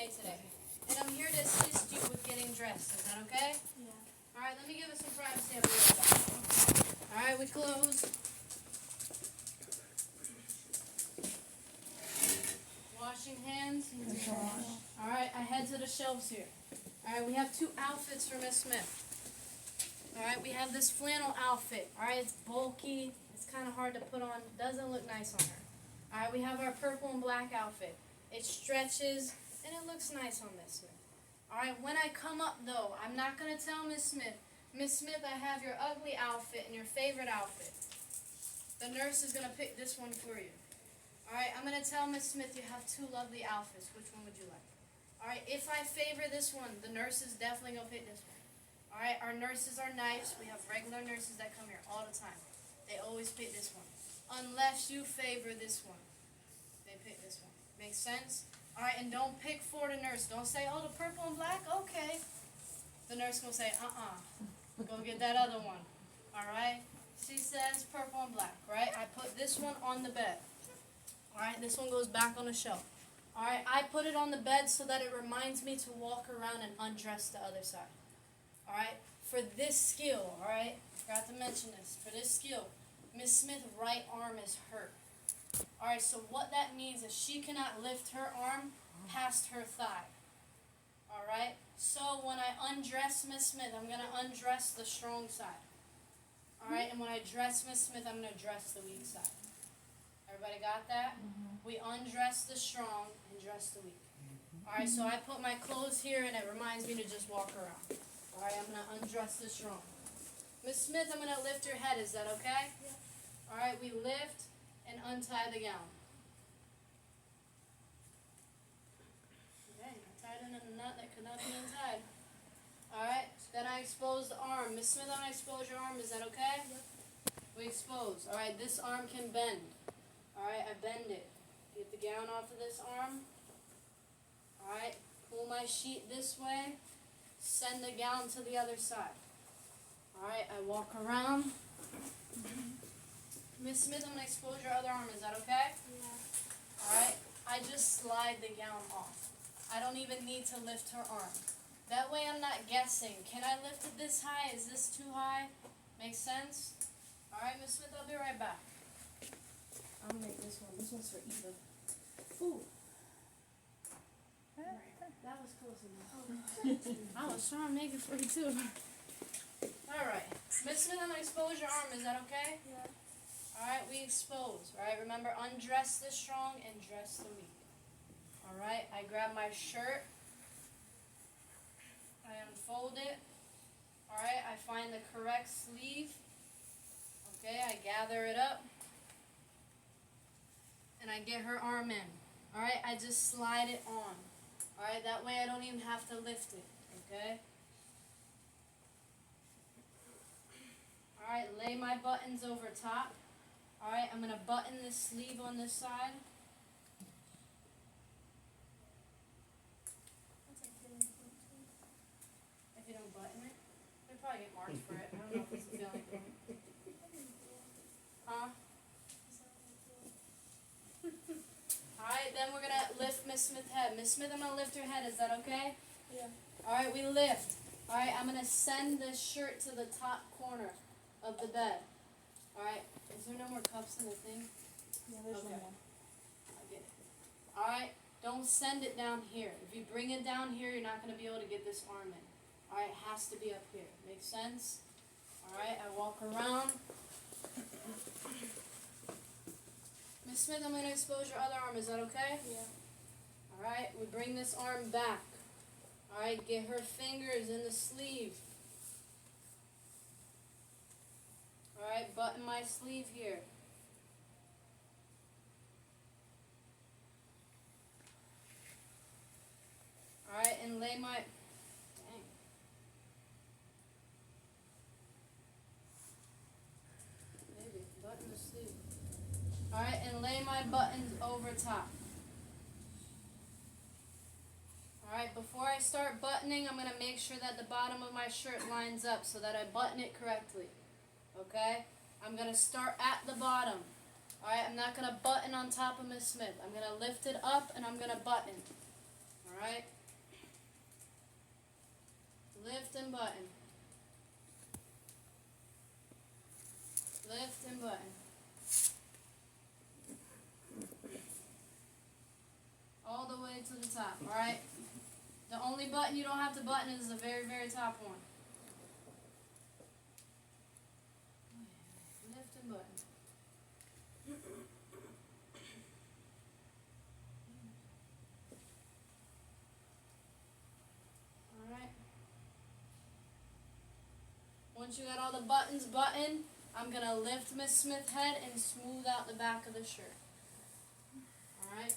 day today. And I'm here to assist you with getting dressed. Is that okay? Yeah. Alright, let me give us some privacy. I'll be right back. Alright, we close. Washing hands. Alright, I head to the shelves here. Alright, we have two outfits for Miss Smith. Alright, we have this flannel outfit. Alright, it's bulky. It's kind of hard to put on. Doesn't look nice on her. Alright, we have our purple and black outfit. It stretches and it looks nice on Miss Smith. Alright, when I come up though, I'm not going to tell Miss Smith, Miss Smith, I have your ugly outfit and your favorite outfit. The nurse is going to pick this one for you. Alright, I'm going to tell Miss Smith you have two lovely outfits. Which one would you like? Alright, if I favor this one, the nurse is definitely going to pick this one. Alright, our nurses are nice. We have regular nurses that come here all the time. They always pick this one. Unless you favor this one. They pick this one. Makes sense? Alright, and don't pick for the nurse. Don't say, oh, the purple and black? Okay. The nurse gonna say, go get that other one. Alright? She says purple and black, right? I put this one on the bed. Alright, this one goes back on the shelf. Alright, I put it on the bed so that it reminds me to walk around and undress the other side. Alright, for this skill, alright, forgot to mention this, for this skill, Miss Smith's right arm is hurt. Alright, so what that means is she cannot lift her arm past her thigh. Alright, so when I undress Miss Smith, I'm going to undress the strong side. Alright, and when I dress Miss Smith, I'm going to dress the weak side. Everybody got that? We undress the strong and dress the weak. Alright, so I put my clothes here and it reminds me to just walk around. Alright, I'm going to undress the strong. Miss Smith, I'm going to lift your head. Is that okay? Yeah. Alright, we lift and untie the gown. Okay, I tied in a knot that could not be untied. Alright, then I expose the arm. Miss Smith, I'm going to expose your arm. Is that okay? Yep. We expose. Alright, this arm can bend. Alright, I bend it. Get the gown off of this arm. Alright, pull my sheet this way. Send the gown to the other side. Alright, I walk around. Miss Smith, I'm going to expose your other arm. Is that okay? Yeah. Alright, I just slide the gown off. I don't even need to lift her arm. That way I'm not guessing. Can I lift it this high? Is this too high? Makes sense? Alright, Miss Smith, I'll be right back. I'll make this one. This one's for Eva. Ooh. That was close enough. I was trying to make it for you too. Alright. Miss Smith, I'm going to expose your arm. Is that okay? Yeah. Alright, we expose. Alright, remember, undress the strong and dress the weak. Alright, I grab my shirt. I unfold it. Alright, I find the correct sleeve. Okay, I gather it up. And I get her arm in. Alright, I just slide it on. Alright, that way I don't even have to lift it. Okay? Alright, lay my buttons over top. Alright, I'm going to button this sleeve on this side. If you don't button it, you'll probably get marked for it. I don't know if it's a feeling thing. Huh? Alright, then we're going to lift Miss Smith's head. Miss Smith, I'm going to lift her head. Is that okay? Yeah. Alright, we lift. Alright, I'm going to send this shirt to the top corner of the bed. Alright, is there no more cups in the thing? Yeah, there's Okay. no more. I'll get it. Alright, don't send it down here. If you bring it down here, you're not going to be able to get this arm in. Alright, it has to be up here. Make sense? Alright, I walk around. Miss Smith, I'm going to expose your other arm. Is that okay? Yeah. Alright, we bring this arm back. Alright, get her fingers in the sleeve. Alright, button my sleeve here. Alright, and lay my... Dang. Maybe, button the sleeve. Alright, and lay my buttons over top. Alright, before I start buttoning, I'm going to make sure that the bottom of my shirt lines up so that I button it correctly. Okay? I'm going to start at the bottom. Alright, I'm not going to button on top of Miss Smith. I'm going to lift it up and I'm going to button. Alright? Lift and button. Lift and button. All the way to the top, alright? The only button you don't have to button is the very, very top one. Lift and button. Alright. Once you got all the buttons buttoned, I'm gonna lift Miss Smith's head and smooth out the back of the shirt. Alright?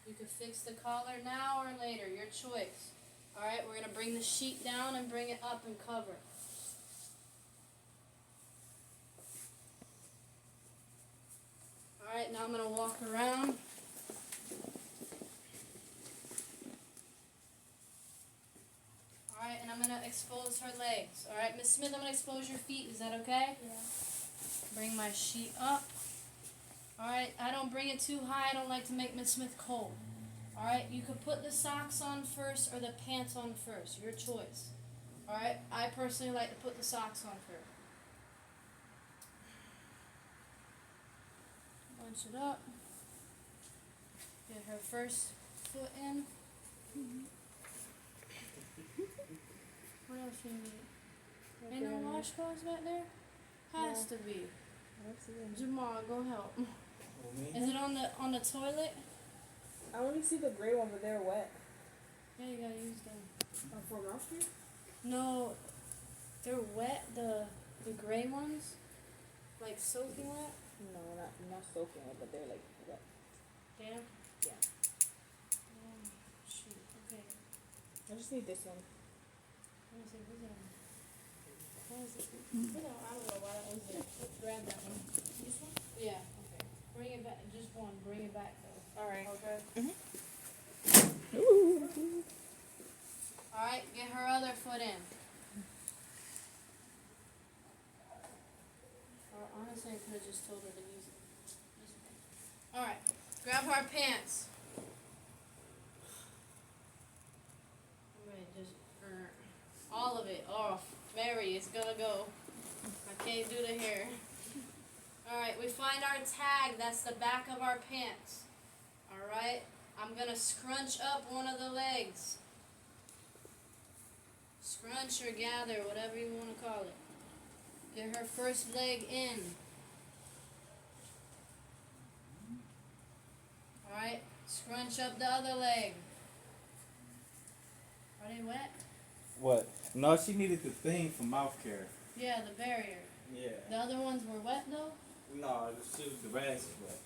You can fix the collar now or later, your choice. Alright, we're gonna bring the sheet down and bring it up and cover. Alright, now I'm gonna walk around. Alright, and I'm gonna expose her legs. Alright, Miss Smith, I'm gonna expose your feet. Is that okay? Yeah. Bring my sheet up. Alright, I don't bring it too high. I don't like to make Miss Smith cold. Alright, you could put the socks on first or the pants on first. Your choice. Alright, I personally like to put the socks on first. Bunch it up. Get her first foot in. What else you need? Ain't no washcloths back there? Has to be. I don't see them. Jamal, go help. Oh, Is it on the toilet? I only see the gray one, but they're wet. Yeah, you gotta use them. For mouth cream? No, they're wet. The gray ones, like soaking wet. No, not soaking it, but they're like wet. Damn. Yeah. Oh, shoot. Okay. I just need this one. Let me see. Who's that? What is it? I don't know why that was there. Grab that one. This one? Yeah. Okay. Bring it back. Just one. Bring it back though. All right. Okay. Ooh. All right. Get her other foot in. Or honestly, I could have just told her to use it. All right. Grab our pants. I'm ready to just all of it off. Mary, it's gonna go. I can't do the hair. Alright, we find our tag. That's the back of our pants. Alright, I'm gonna scrunch up one of the legs. Scrunch or gather, whatever you want to call it. Get her first leg in. Alright, scrunch up the other leg. Are they wet? What? No, she needed the thing for mouth care. Yeah, the barrier. Yeah. The other ones were wet though? No, the rags is wet.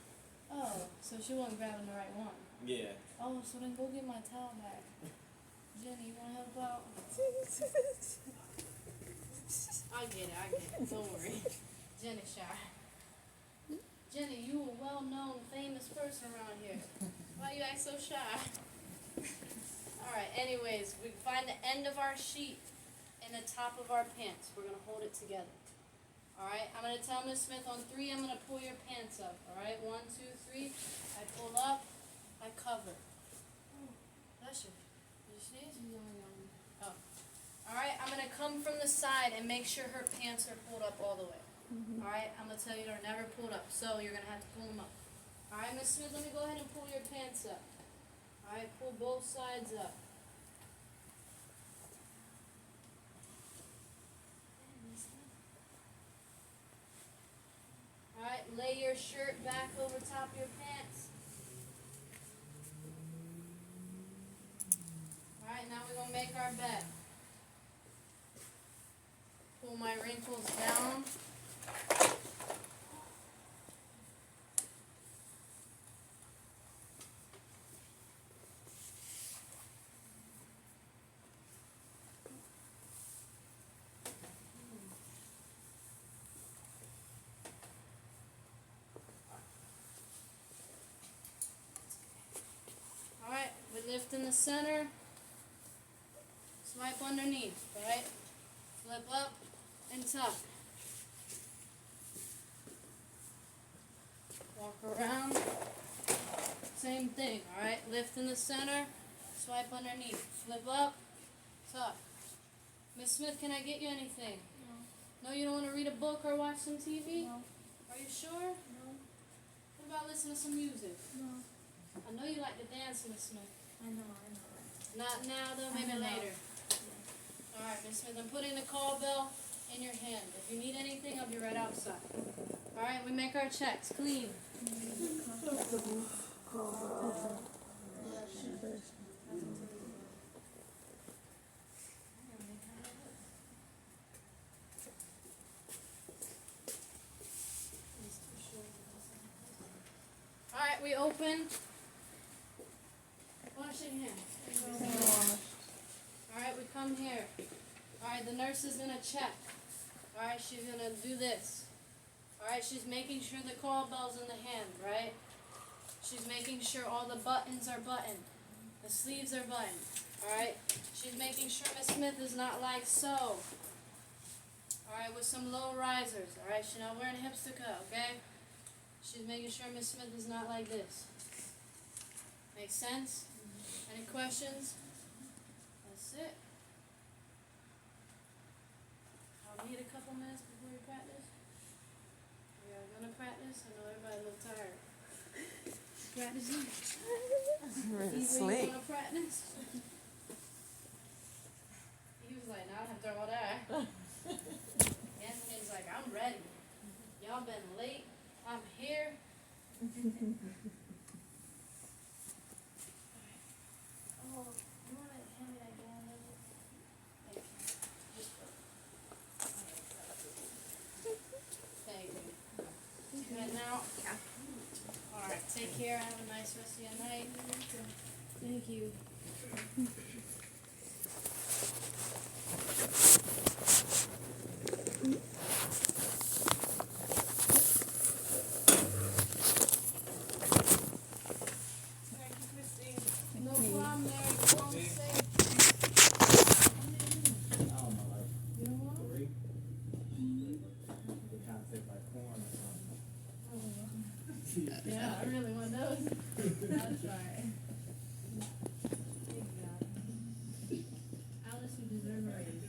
Oh, so she wasn't grabbing the right one. Yeah. Oh, so then go get my towel back. Jenny, you wanna help out? I get it, don't worry. Jenny shy. Jenny, you a well-known, famous person around here. Why you act so shy? Alright, anyways, we find the end of our sheet in the top of our pants. We're gonna hold it together. Alright, I'm gonna tell Miss Smith on 3, I'm gonna pull your pants up. Alright, 1, 2, 3. I pull up, I cover. Oh, bless you. Did you sneeze? Oh. Alright, I'm gonna come from the side and make sure her pants are pulled up all the way. Alright, I'm gonna tell you they're never pulled up, so you're gonna have to pull them up. Alright, Miss Smith, let me go ahead and pull your pants up. Alright, pull both sides up. Alright, lay your shirt back over top of your pants. Alright, now we're gonna make our bed. Pull my wrinkles down. Alright, we lift in the center. Swipe underneath, alright? Flip up and tuck. Walk around. Same thing, alright? Lift in the center. Swipe underneath. Flip up. Tuck. Miss Smith, can I get you anything? No, you don't want to read a book or watch some TV? No. Are you sure? No. What about listening to some music? No. I know you like to dance, Miss Smith. I know. Not now, though. Maybe I know. later. All right, Miss Smith. I'm putting the call bell in your hand. If you need anything, I'll be right outside. All right. We make our checks clean. All right. We open. Washing hands. Alright, we come here. Alright, the nurse is gonna check. Alright, she's gonna do this. Alright, she's making sure the call bell's in the hand, right? She's making sure all the buttons are buttoned. The sleeves are buttoned. Alright? She's making sure Miss Smith is not like so. Alright, with some low risers. Alright, she's not wearing hipstica, okay? She's making sure Miss Smith is not like this. Make sense? Any questions? That's it. I'll need a couple minutes before you practice. We are gonna practice. I know everybody look tired. Practicing? Really Either slick. you wanna practice? He was like, now I have to throw all that. Anthony's like, I'm ready. Y'all been late. I'm here. Oh, you wanna hand me that gallon of it? Thank you. Just put it. Thank you. You heading out? Yeah. Alright, take care. Have a nice rest of your night. Thank you. No problem, Mary. Go home safe. I don't know, like You don't want 'em? 3. They kind of taste like corn or something. Yeah, I really want those. I'll try. Thank God. Alice, you deserve a raise.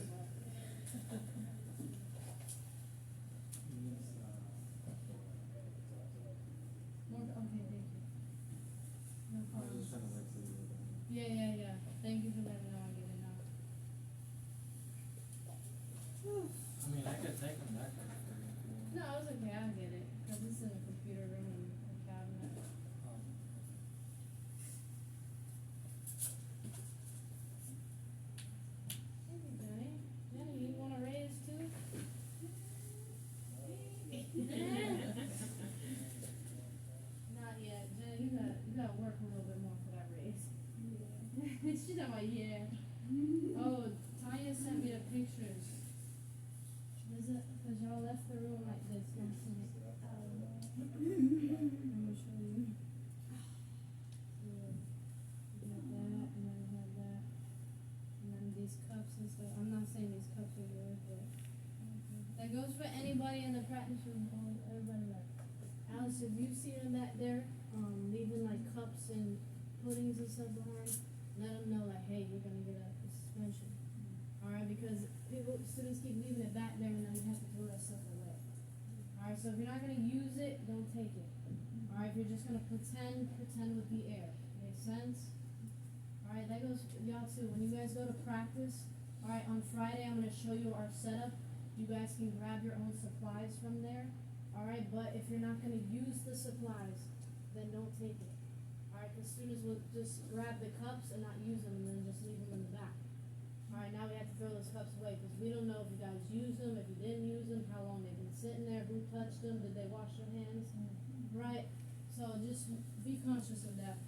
More, okay, thank you. No I was problem. just trying to wait till you were done. Yeah. Thank you for letting me know I get it now. I mean, I could take them back there. No, it's okay, I'll get it. Cause it's in the computer room and the cabinet. Thank you, Jenny. Jenny, you want a raise too? Not yet. Jenny, you gotta work a little bit more for that raise. She's like, yeah. Oh, Tanya sent me the pictures. Is it, cause y'all left the room like this. I'm gonna show you. Yeah. You have that, and then you have that. And then these cups and stuff. I'm not saying these cups are yours, but that goes for anybody in the practice room. Everybody like Alice, if you see them back there, leaving like cups and puddings and stuff behind, let them know like, hey, you're gonna get a suspension. Alright, because students keep leaving it back there and then we have to throw that stuff away. Alright, so if you're not gonna use it, don't take it. Alright, if you're just gonna pretend with the air. Make sense? Alright, that goes for y'all too. When you guys go to practice, alright, on Friday I'm gonna show you our setup. You guys can grab your own supplies from there. Alright, but if you're not gonna use the supplies, then don't take it. Alright, because students will just grab the cups and not use them and then just leave them in the back. Alright, now we have to throw those cups away because we don't know if you guys used them, if you didn't use them, how long they've been sitting there, who touched them, did they wash their hands? Right? So just be conscious of that.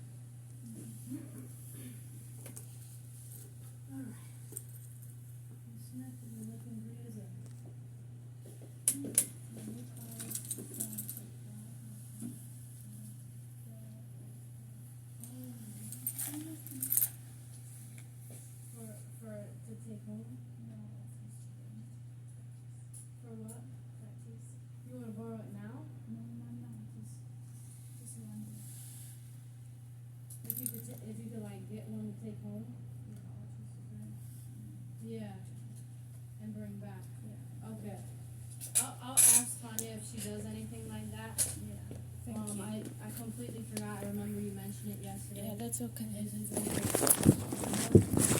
Alright. Miss Smith, you're looking great as ever. For to take home? For what? You wanna borrow it now? if you could like get one to take home. Yeah. And bring back. Yeah. Okay. I'll ask Tanya if she does anything like that. Yeah. I completely forgot. I remember you mentioned it yesterday. Yeah, that's okay. It's